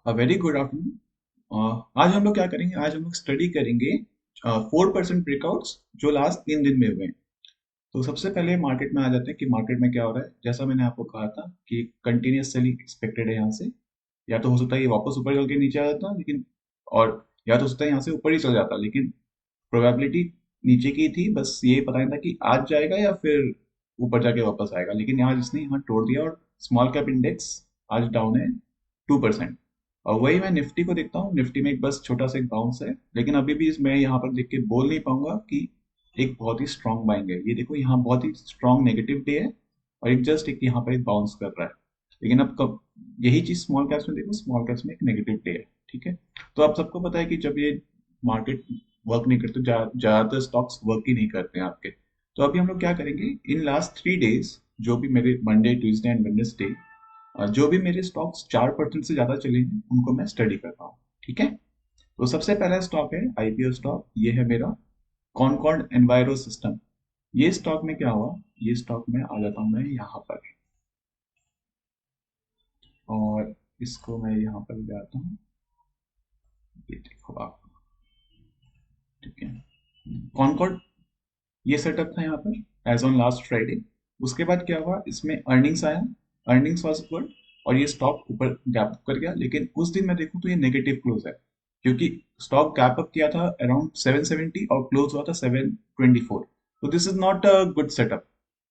Very good afternoon. आज हम लोग क्या करेंगे? आज हम लोग स्टडी करेंगे 4% ब्रेकआउट्स जो लास्ट 3 दिन में हुए हैं। तो सबसे पहले मार्केट में आ जाते हैं कि मार्केट में क्या हो रहा है। जैसा मैंने आपको कहा था कि कंटिन्यूस सेलिंग एक्सपेक्टेड है यहाँ से। या तो हो सकता है ये वापस ऊपर चल के नीचे आ जाता, लेकिन और या तो हो सकता है यहाँ से ऊपर ही चल जाता, लेकिन प्रोबेबिलिटी नीचे की थी। बस ये पता नहीं था कि आज जाएगा या फिर ऊपर जाके वापस आएगा, लेकिन यहाँ जिसने यहाँ तोड़ दिया। और स्मॉल कैप इंडेक्स आज डाउन है 2%। और वही मैं निफ्टी को देखता हूँ, निफ्टी में एक बस छोटा सा एक बाउंस है, लेकिन अभी भी मैं यहाँ पर देख के बोल नहीं पाऊंगा कि एक बहुत ही स्ट्रांग बाइंग है। ये देखो यहाँ बहुत ही स्ट्रांग नेगेटिव डे है, और एक जस्ट एक यहाँ पर एक बाउंस कर रहा है। लेकिन अब कब यही चीज स्मॉल कैप्स में देखो, स्मॉल कैप्स में एक नेगेटिव डे है। ठीक है, तो आप सबको पता है कि जब ये मार्केट वर्क नहीं करते, ज्यादातर स्टॉक्स वर्क ही नहीं करते हैं आपके। तो अभी हम लोग क्या करेंगे, इन लास्ट 3 डेज जो भी मेरे मंडे ट्यूसडे एंड वेडनेसडे जो भी मेरे स्टॉक्स 4% से ज्यादा चले हैं उनको मैं स्टडी करता हूँ। ठीक है, तो सबसे पहला स्टॉक है आईपीओ स्टॉक। ये है मेरा कॉनकॉर्ड एनवायरो सिस्टम। ये स्टॉक में क्या हुआ, ये स्टॉक में आ जाता हूँ मैं यहाँ पर, और इसको मैं यहाँ पर ले आता हूँ। ये देखो आप, ठीक है, कॉनकॉर्ड ये सेटअप था यहाँ पर एज ऑन लास्ट फ्राइडे। उसके बाद क्या हुआ, इसमें अर्निंग्स आया, अर्निंग्स वाज गुड, और ये स्टॉक ऊपर गैप अप कर गया। लेकिन उस दिन मैं देखूं तो ये नेगेटिव क्लोज है, क्योंकि स्टॉक गैप अप किया था अराउंड 770 और क्लोज हुआ था 724। तो this is not a good setup,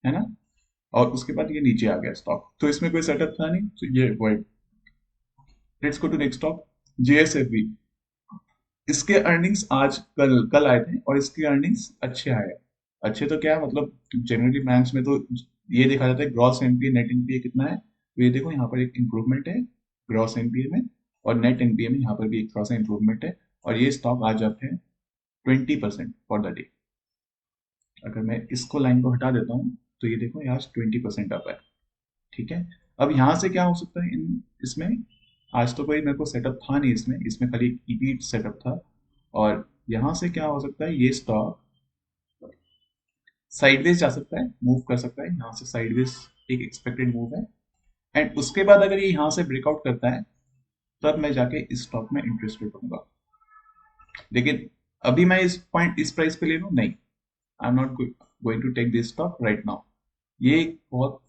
है ना। और उसके बाद ये नीचे आ गया स्टॉक, तो इसमें कोई सेटअप था नहीं, तो ये word. Let's go to next stock, JSFV. इसके अर्निंग्स आज कल कल आए थे, और इसके अर्निंग्स अच्छे आए। अच्छे तो क्या मतलब, जनरली बैंक्स में तो ये देखा जाता है ग्रॉस एनपीए नेट एनपीए कितना है। तो ये देखो यहाँ पर एक इंप्रूवमेंट है ग्रॉस एनपीए में, और नेट एनपीए में यहाँ पर भी एक थोड़ा सा इंप्रूवमेंट है। और ये स्टॉक आज अप है 20% फॉर द डे। अगर मैं इसको लाइन को हटा देता हूँ तो ये देखो ये आज 20% अप है। ठीक है, अब यहाँ से क्या हो सकता है इन इसमें, आज तो कोई मेरे को सेटअप था नहीं इसमें, इसमें खाली ईपी सेटअप था। और यहाँ से क्या हो सकता है, ये स्टॉक साइडवेज जा सकता है, मूव कर सकता है यहाँ से साइडवेज, एक एक्सपेक्टेड मूव है। एंड उसके बाद अगर ये यहाँ से ब्रेकआउट करता है, तब मैं जाके इस स्टॉक में इंटरेस्टेड होऊंगा। लेकिन अभी मैं इस पॉइंट इस प्राइस पे ले लूँ, नहीं, I am not going to take this stock right now. ये एक बहुत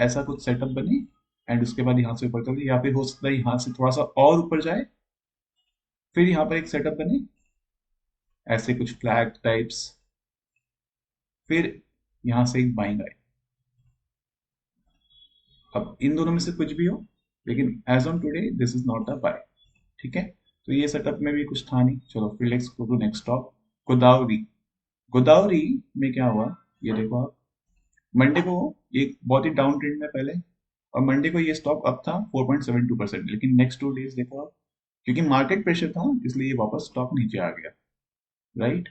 ऐसा कुछ सेटअप बने, एंड उसके बाद यहाँ से ऊपर चले, या फिर हो सकता है यहाँ से थोड़ा सा और ऊपर जाए, फिर यहाँ पर एक सेटअप बने, ऐसे कुछ फ्लैग टाइप्स, फिर यहाँ से एक बाइंग आए। अब इन दोनों में से कुछ भी हो, लेकिन as on today this is not a buy. ठीक है, तो ये सेटअप में भी कुछ था नहीं। चलो फिर let's go to next stock, Godavari. Godavari में क्या हुआ, ये देखो आप, मंडे को ये बहुत ही डाउन ट्रेंड में पहले, और मंडे को ये स्टॉक अप था 4.72%। लेकिन नेक्स्ट 2 डेज देखो आप, क्योंकि मार्केट प्रेशर था इसलिए ये वापस स्टॉक नीचे आ गया। Right,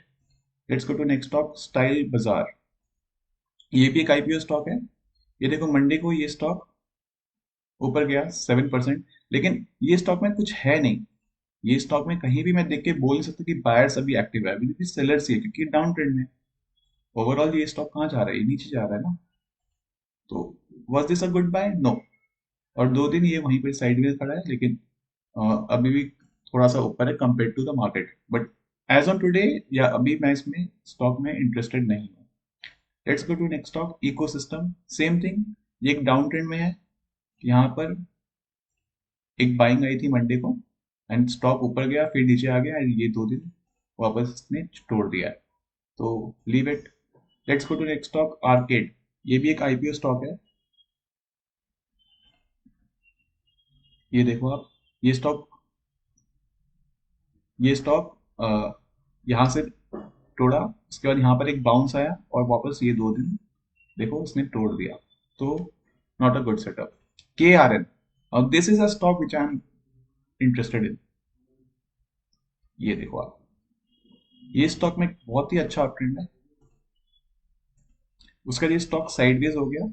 let's go to next stock, Style Bazaar. ये भी एक आईपीओ स्टॉक है। ये देखो मंडे को ये स्टॉक ऊपर गया 7%, लेकिन ये स्टॉक में कुछ है नहीं। ये स्टॉक में कहीं भी मैं देख के बोल नहीं सकता कि बायर्स अभी एक्टिव है, अभी भी सेलर्स ही है, क्योंकि डाउन ट्रेंड में। ओवरऑल ये स्टॉक कहाँ जा रहा है, ये नीचे जा रहा है ना। तो was this a good buy? No. और 2 दिन ये वहीं पर साइड में खड़ा है, लेकिन अभी भी थोड़ा सा ऊपर है compare to the market, but as on today या अभी मैं इसमें स्टॉक में इंटरेस्टेड नहीं हूँ। Let's go to next stock, ecosystem. Same thing, ये एक डाउन ट्रेंड में है। यहाँ पर एक बाइंग आई थी मंडे को, एंड स्टॉक ऊपर गया फिर नीचे आ गया, एंड ये 2 दिन वापस इसने तोड़ दिया है। तो leave it. Let's go to next stock, Arcade. ये भी एक आईपीओ स्टॉक है। ये देखो आप, ये स्टॉक ये स्टॉक यहाँ से तोड़ा, उसके बाद यहाँ पर एक बाउंस आया, और वापस ये 2 दिन देखो उसने तोड़ दिया। तो नॉट अ गुड सेटअप। के आर एन, और this is a stock which I am interested in. ये देखो आप, ये स्टॉक में बहुत ही अच्छा ट्रेंड है। उसका ये स्टॉक साइडवेज हो गया।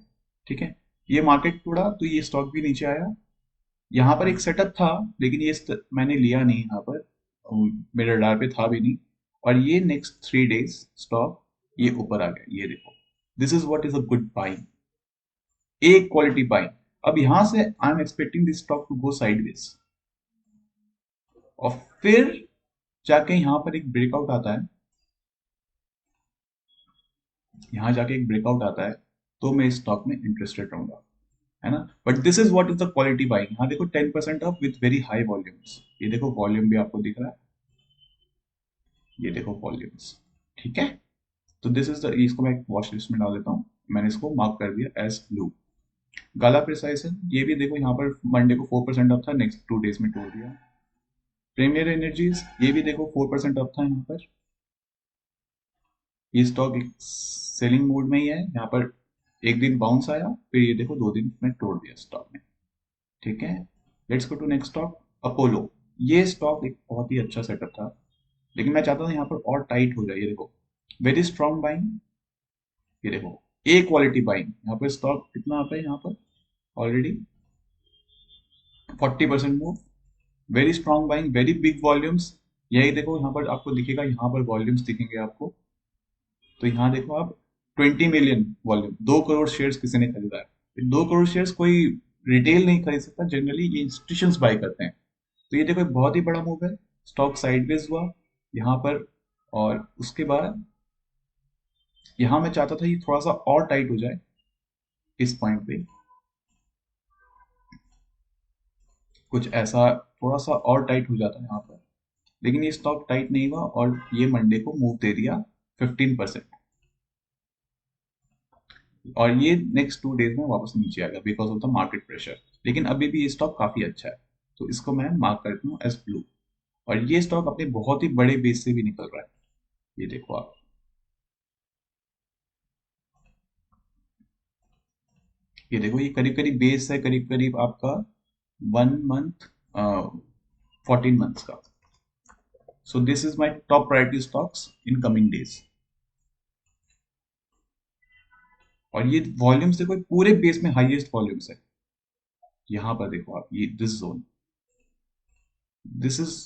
ठीक है, ये मार्केट तोड़ा तो ये स्टॉक भी नीचे आया। यहाँ पर एक सेटअप था, लेकिन मैंने लिया नहीं यहाँ पर, मेरे रडार पे था भी नहीं। और ये नेक्स्ट 3 डेज स्टॉक ये ऊपर आ गया, ये देखो, this is what is a good buying, एक क्वालिटी बाइंग। अब यहाँ से I am expecting this stock to go sideways. और फिर जाके यहाँ पर एक ब्रेकआउट आता है, यहाँ जाके एक ब्रेकआउट आता है, तो मैं इस स्टॉक में इंटरेस्टेड रहूंगा, है ना। But this is what is the quality buying. यहाँ देखो 10% of with very high volumes, ये देखो वॉल्यूम भी आपको दिख रहा है, ये देखो वॉल्यूम्स, ठीक है। तो दिस इज द, इसको मैं एक वॉच लिस्ट में डाल देता हूँ, मैंने इसको मार्क कर दिया एज ब्लू। गाला प्रिसाइज है, ये भी देखो यहाँ पर मंडे को 4% अप था, नेक्स्ट 2 डेज में तोड़ दिया। प्रीमियर एनर्जीज, ये भी देखो 4% अप था यहाँ पर, ये स्टॉक सेलिंग मोड में ही है, यहाँ पर एक दिन बाउंस आया, फिर ये देखो 2 दिन में तोड़ दिया स्टॉक ने, ठीक है। Let's go to next stock, Apollo. ये स्टॉक एक बहुत ही अच्छा सेटअप था, लेकिन मैं चाहता था यहाँ पर और टाइट हो जाए, ये देखो वेरी स्ट्रॉन्ग बाइंग, ये देखो ए क्वालिटी बाइंग, यहाँ पर स्टॉक कितना आता है यहाँ पर already 40% move, very strong buying, very big volumes, यही देखो यहाँ पर आपको दिखेगा, यहाँ पर वॉल्यूम्स दिखेंगे आपको, तो यहाँ देखो आप 20 मिलियन वॉल्यूम, 2 करोड़ शेयर्स किसी ने खरीदा है। 2 करोड़ शेयर्स कोई रिटेल नहीं खरीद सकता, जनरली ये इंस्टीट्यूशंस बाय करते हैं। तो ये देखो एक बहुत ही बड़ा मूव है, स्टॉक साइडवेज हुआ यहाँ पर, और उसके बाद यहाँ मैं चाहता था ये थोड़ा सा और टाइट हो जाए इस पॉइंट पे, कुछ ऐसा थोड़ा सा और टाइट हो जाता है यहाँ पर, लेकिन ये स्टॉक टाइट नहीं हुआ और ये मंडे को मूव दे दिया 15%, और ये नेक्स्ट 2 डेज में वापस नीचे आ गया because of the market pressure, लेकिन अभी भी ये स्टॉक काफी अच्छा है, तो इसको मैं मार्क करता हूँ एज ब्लू। और ये स्टॉक अपने बहुत ही बड़े बेस से भी निकल रहा है, ये देखो आप, ये देखो ये करीब करीब बेस है, करीब करीब आपका 1 मंथ 14 मंथ्स का। So this is my top priority stocks in coming days. और ये वॉल्यूम्स देखो पूरे बेस में हाईएस्ट वॉल्यूम्स है, यहाँ पर देखो आप, ये this zone, this is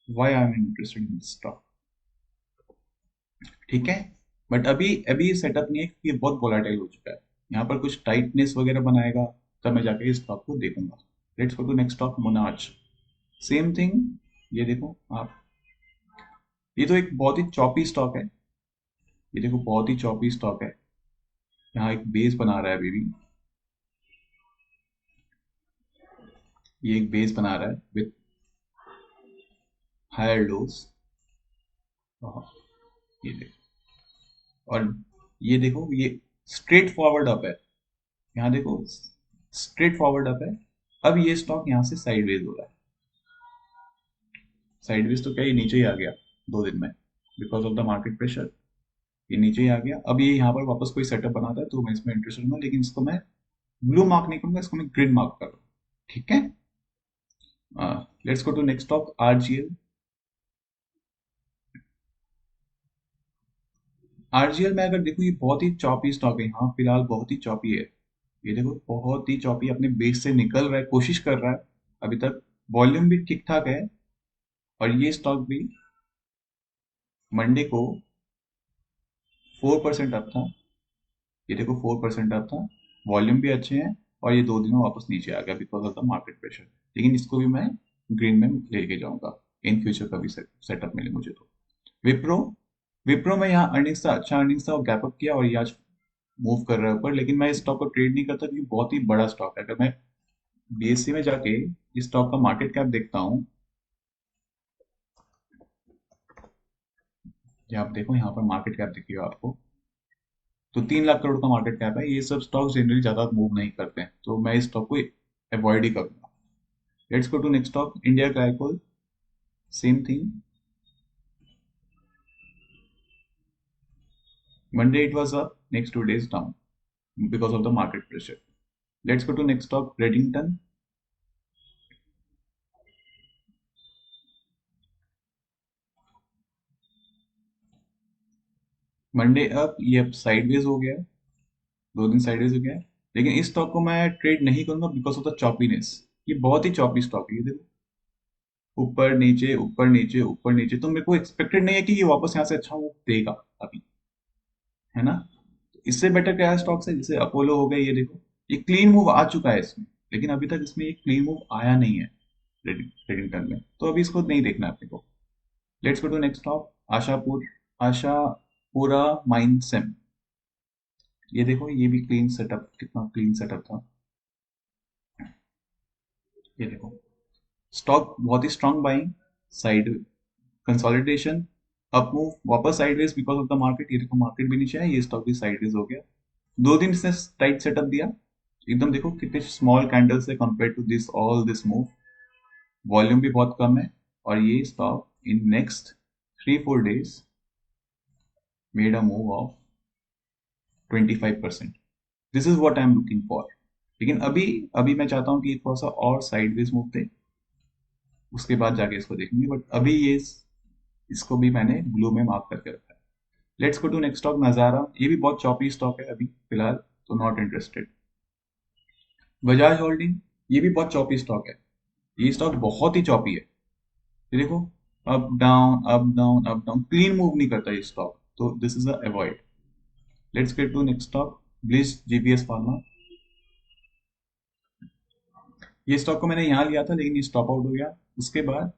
why I am interested in this stock, ठीक है। बट अभी अभी सेटअप नहीं है क्योंकि ये बहुत वोलाटाइल हो चुका है, यहाँ पर कुछ टाइटनेस वगैरह बनाएगा तब मैं जाके इस स्टॉक को देखूंगा। Let's go to next stock, Monarch. Same thing, ये देखो आप, ये तो एक बहुत ही चॉपी स्टॉक है, ये देखो बहुत ही चॉपी स्टॉक है, यहाँ एक बेस बना रहा है अभी भी, ये एक बेस बना रहा है विथ हायर लोज, ये देखो, और ये देखो ये स्ट्रेट फॉरवर्ड अप है, यहाँ देखो स्ट्रेट फॉरवर्ड अप है। अब ये स्टॉक यहाँ से साइडवेज हो रहा है, साइडवेज तो क्या, ये नीचे ही आ गया 2 दिन में because of the market pressure, ये नीचे ही आ गया। अब ये यहाँ पर वापस कोई सेटअप बनाता है तो मैं इसमें इंटरेस्टेड हूँ, लेकिन इसको मैं ब्लू मार्क नहीं करूंगा, इसको मैं ग्रीन मार्क करूँ, ठीक है। Let's go to next stock, RGL. RGL में अगर देखो ये बहुत ही चॉपी स्टॉक है, यहाँ फिलहाल बहुत ही चॉपी है, ये देखो बहुत ही चॉपी, अपने बेस से निकल रहा है, कोशिश कर रहा है अभी तक, वॉल्यूम भी ठीक ठाक है, और ये स्टॉक भी मंडे को 4% अप था, ये देखो 4% अप था, वॉल्यूम भी अच्छे हैं, और ये 2 दिन में वापस नीचे आ गया because of the market pressure, लेकिन इसको भी मैं ग्रीन में लेके जाऊंगा इन फ्यूचर, कभी सेटअप मिले मुझे तो। विप्रो, विप्रो में यहाँ अर्निंग्स था, अच्छा अर्निंग्स था, और गैप अप किया और ये आज मूव कर रहा है ऊपर, लेकिन मैं इस स्टॉक को ट्रेड नहीं करता क्योंकि बहुत ही बड़ा स्टॉक है। अगर मैं बीएससी में जाके इस स्टॉक का मार्केट कैप देखता हूँ, या आप देखो यहाँ पर मार्केट कैप दिखेगा आपको, तो 3 लाख करोड़ का मार्केट कैप है, ये सब स्टॉक्स जनरली ज्यादा मूव नहीं करते हैं, तो मैं इस स्टॉक को अवॉइड ही करूंगा। Let's go to next stock, India Glycol. Same thing, Monday it was up, next 2 days down because of the market pressure. Let's go to next stock, Redington. Monday up, ये अब sideways हो गया, 2 दिन sideways हो गया है, लेकिन इस स्टॉक को मैं ट्रेड नहीं करूंगा बिकॉज ऑफ द चॉपीनेस, ये बहुत ही चॉपी स्टॉक है, ये देखो ऊपर नीचे ऊपर नीचे ऊपर नीचे, तो मेरे को एक्सपेक्टेड नहीं है कि ये वापस यहाँ से अच्छा मूव देगा अभी, है ना। तो इससे बेटर क्या है स्टॉक्स है, जैसे अपोलो हो गए, ये देखो ये क्लीन मूव आ चुका है इसमें, लेकिन अभी तक इसमें एक क्लीन मूव आया नहीं है, रेडिंगटन में, तो अभी इसको नहीं देखना अपने को। Let's go to next stock, Ashapura Minechem. ये देखो, ये भी क्लीन सेटअप, कितना क्लीन सेटअप था। ये देखो, स्टॉक बहुत ही strong buying, side consolidation, up move, वापस sideways because of the market. ये देखो, मार्केट भी नीचे है, ये स्टॉक भी साइडवेज हो गया। 2 दिन इसने टाइट सेटअप दिया एकदम, देखो कितने स्मॉल कैंडल्स है compare to this all this move. Volume भी बहुत कम है, और ये stock in next 3-4 days made a move of 25%। This is what I am looking for. लेकिन अभी अभी मैं चाहता हूँ कि थोड़ा सा और साइडवेज मूव दे, उसके बाद जाके इसको देखेंगे, बट अभी ये इसको भी मैंने ब्लू में मार्क करके रखा है। Let's go to next stock, Nazara. ये भी बहुत चॉपी स्टॉक है अभी फिलहाल, तो नॉट इंटरेस्टेड। बजाज होल्डिंग, ये भी बहुत चॉपी स्टॉक है, ये स्टॉक बहुत ही चॉपी है। ये देखो, up down up down up down, clean move नहीं करता ये स्टॉक, तो this is a avoid. Let's get to next stock, Bliss GPS pharma. ये स्टॉक को मैंने यहाँ लिया था, लेकिन ये स्टॉप आउट हो गया। उसके बाद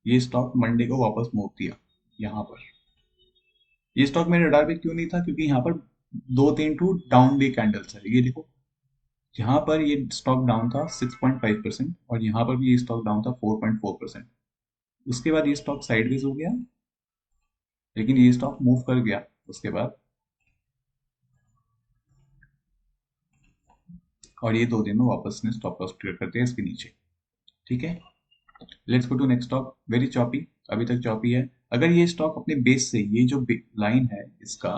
ये स्टॉक मंडे को वापस मूव दिया यहाँ पर। ये स्टॉक मेरे रडार पे क्यों नहीं था, क्योंकि यहाँ पर 2-3 डाउन डे कैंडल्स है। ये देखो, यहाँ पर ये स्टॉक डाउन था 6.5%, और यहाँ पर भी ये स्टॉक डाउन था 4.4%। उसके बाद ये स्टॉक साइडवेज हो गया, लेकिन ये स्टॉक मूव कर गया उसके बाद, और ये 2 दिन में वापस ने स्टॉप लॉस क्लियर कर दिया इसके नीचे। ठीक है, let's go to next stock, very choppy, अभी तक चॉपी है। अगर ये स्टॉक अपने बेस से, ये जो लाइन है इसका,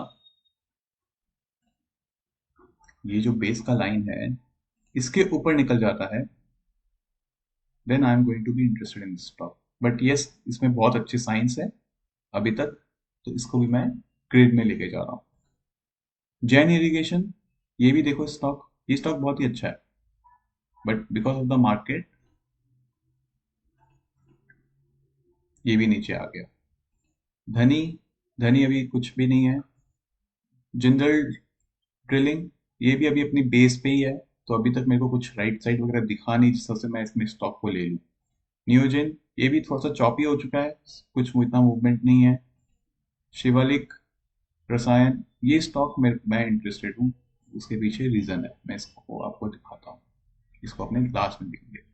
ये जो बेस का लाइन है इसके ऊपर निकल जाता है, then I am going to be interested in this stock. But yes, इसमें बहुत अच्छे साइंस है अभी तक, तो इसको भी मैं ग्रेड में लेके जा रहा हूँ। जैन इरिगेशन, ये भी देखो स्टॉक, ये स्टॉक बहुत ही अच्छा है, but because of the market ये भी नीचे आ गया। धनी, धनी अभी कुछ भी नहीं है। जिंदल ड्रिलिंग, ये भी अभी अपनी बेस पे ही है, तो अभी तक मेरे को कुछ राइट साइड वगैरह दिखा नहीं जिस तरह से मैं इसमें स्टॉक को ले लूँ। नियोजन, ये भी थोड़ा सा चॉपी हो चुका है, कुछ इतना मूवमेंट नहीं है। शिवालिक रसायन, ये स्टॉक में मैं इंटरेस्टेड हूँ, उसके पीछे रीजन है, मैं इसको आपको दिखाता हूँ, इसको अपने क्लास में देखेंगे।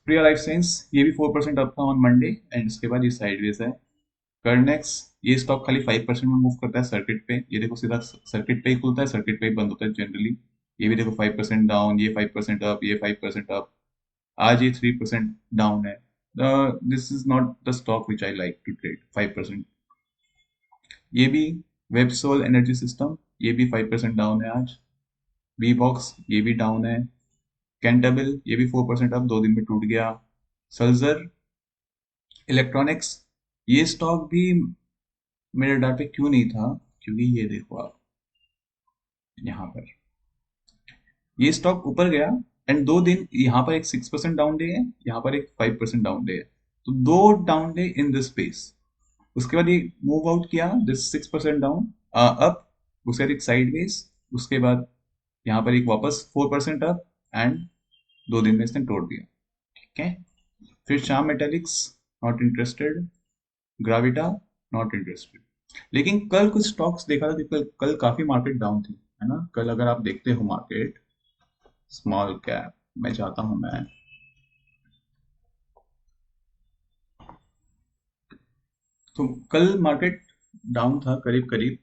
प्रिया लाइफ साइंस, ये भी 4% अप था ऑन मंडे, एंड इसके बाद ये साइडवेज है। कर्नेक्स, ये स्टॉक खाली 5% में मूव करता है सर्किट पे, ये देखो सीधा सर्किट पे ही खुलता है, सर्किट पे ही बंद होता है जनरली। ये भी देखो 5% डाउन, ये 5% अप, ये 5% अप, आज ये 3% डाउन है। This is not the stock which I like to trade 5%। ये भी वेबसोल एनर्जी सिस्टम, ये भी 5% डाउन है आज। वी बॉक्स, ये भी डाउन है। कैंटेबल, ये भी 4% अप, 2 दिन में टूट गया। सल्जर इलेक्ट्रॉनिक्स, ये स्टॉक भी मेरे डाटा पे क्यों नहीं था, क्योंकि ये देखो आप यहाँ पर, ये स्टॉक ऊपर गया, एंड 2 दिन यहाँ पर एक 6% डाउन डे है, यहाँ पर एक 5% डाउन डे है, तो 2 down day in this space. उसके बाद ये मूव आउट किया, दिस 6% डाउन अप, उसके बाद एक साइडवेज, उसके बाद यहाँ पर एक वापस 4% अप, एंड 2 दिन में इसने तोड़ दिया। ठीक है, फिर Shyam Metalics, not interested. Gravita, not interested. लेकिन कल कुछ स्टॉक्स देखा था कि कल काफी मार्केट डाउन थी, है ना। कल अगर आप देखते हो मार्केट, स्मॉल कैप मैं चाहता हूं मैं, तो कल मार्केट डाउन था करीब करीब,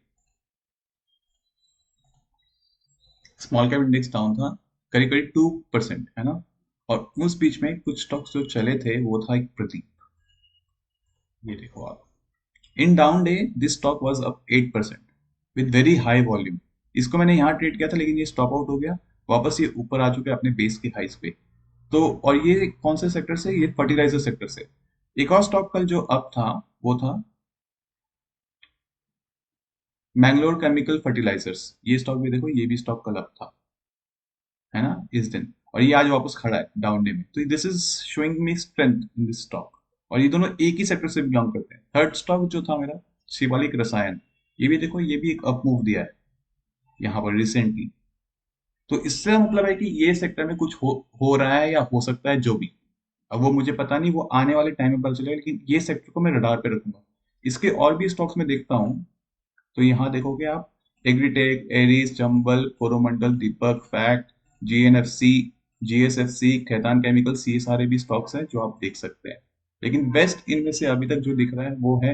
स्मॉल कैप इंडेक्स डाउन था करीब करीब 2%, है ना। और उस बीच में कुछ स्टॉक्स जो चले थे वो था एक प्रदीप, ये देखो आप, in down day this stock was up 8% with very high volume. इसको मैंने यहाँ ट्रेड किया था, लेकिन ये स्टॉप आउट हो गया, वापस ये ऊपर आ चुके हैं अपने बेस के हाइस पे। तो और ये कौन से सेक्टर से, ये फर्टिलाइजर सेक्टर से। एक और स्टॉक कल जो अप था वो था मैंगलोर केमिकल फर्टिलाइजर्स। ये स्टॉक भी देखो, ये भी स्टॉक कल अप था, है ना, इस दिन, और ये आज वापस खड़ा है डाउन डे में, तो this is showing me strength in this stock. और ये दोनों एक ही सेक्टर से बिलोंग करते हैं। थर्ड स्टॉक जो था मेरा, शिवालिक रसायन, ये भी देखो, ये भी एक अप मूव दिया है यहाँ पर रिसेंटली। तो इससे मतलब है कि ये सेक्टर में कुछ हो रहा है, या हो सकता है जो भी, अब वो मुझे पता नहीं, वो आने वाले टाइम में पता चलेगा, लेकिन ये सेक्टर को मैं रडार पे रखूंगा। इसके और भी स्टॉक्स में देखता हूँ, तो यहाँ देखोगे आप, Agritech, Aries, Chambal, Coromandel, Deepak, FACT, GNFC, GSFC, Khaitan chemicals, ये सारे भी स्टॉक्स हैं जो आप देख सकते हैं। लेकिन बेस्ट इनमें से अभी तक जो दिख रहा है वो है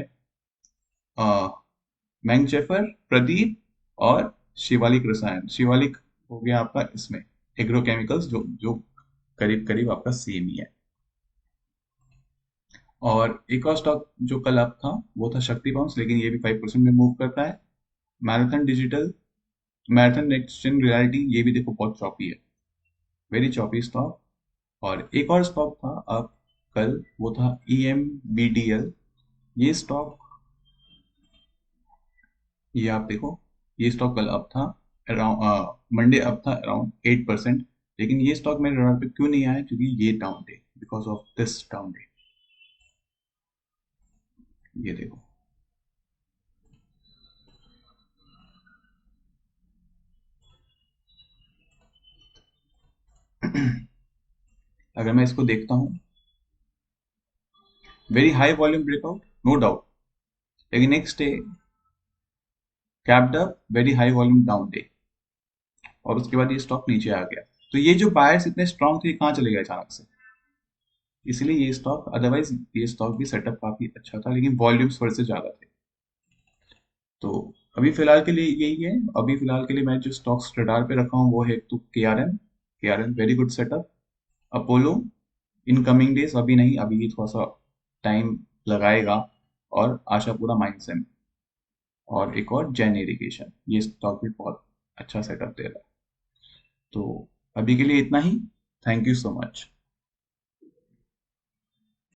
मैंगजेफर, प्रदीप और शिवालिक रसायन। शिवालिक हो गया आपका इसमें एग्रोकेमिकल्स, जो जो करीब करीब आपका सेम ही है। और एक और स्टॉक जो कल अप था वो था शक्ति पंप्स, लेकिन ये भी 5% में मूव करता है। Marathon digital, Marathon next gen reality, ये भी देखो बहुत चॉपी है, वेरी चॉपी स्टॉक। और एक और स्टॉक था अप कल, वो था EMBDL। ये स्टॉक, ये आप देखो, ये स्टॉक कल अप था अराउंड, मंडे अप था अराउंड 8%। लेकिन ये स्टॉक मेरे radar पे क्यों नहीं आया? क्योंकि ये down day, because of this down day. ये देखो, अगर मैं इसको देखता हूँ, very high volume breakout, no doubt, लेकिन next day gapped up, very high volume down day, और उसके बाद ये स्टॉक नीचे आ गया। तो ये जो बायर्स इतने स्ट्रांग थे, ये कहाँ चले गए अचानक से? इसलिए ये स्टॉक, अदरवाइज ये स्टॉक भी सेटअप काफी अच्छा था, लेकिन वॉल्यूम्स थोड़े से ज्यादा थे। तो अभी फिलहाल के लिए यही है। अभी फिलहाल के लिए मैं जो स्टॉक्स रडार पे रखा हूँ वो है, तो K R N very good setup. Apollo in coming days, अभी नहीं, अभी ये थोड़ा सा टाइम लगाएगा। और आशापुरा माइंस एम, और एक और जैन इरिगेशन, ये स्टॉक भी बहुत अच्छा सेटअप दे रहा है। तो अभी के लिए इतना ही। Thank you so much.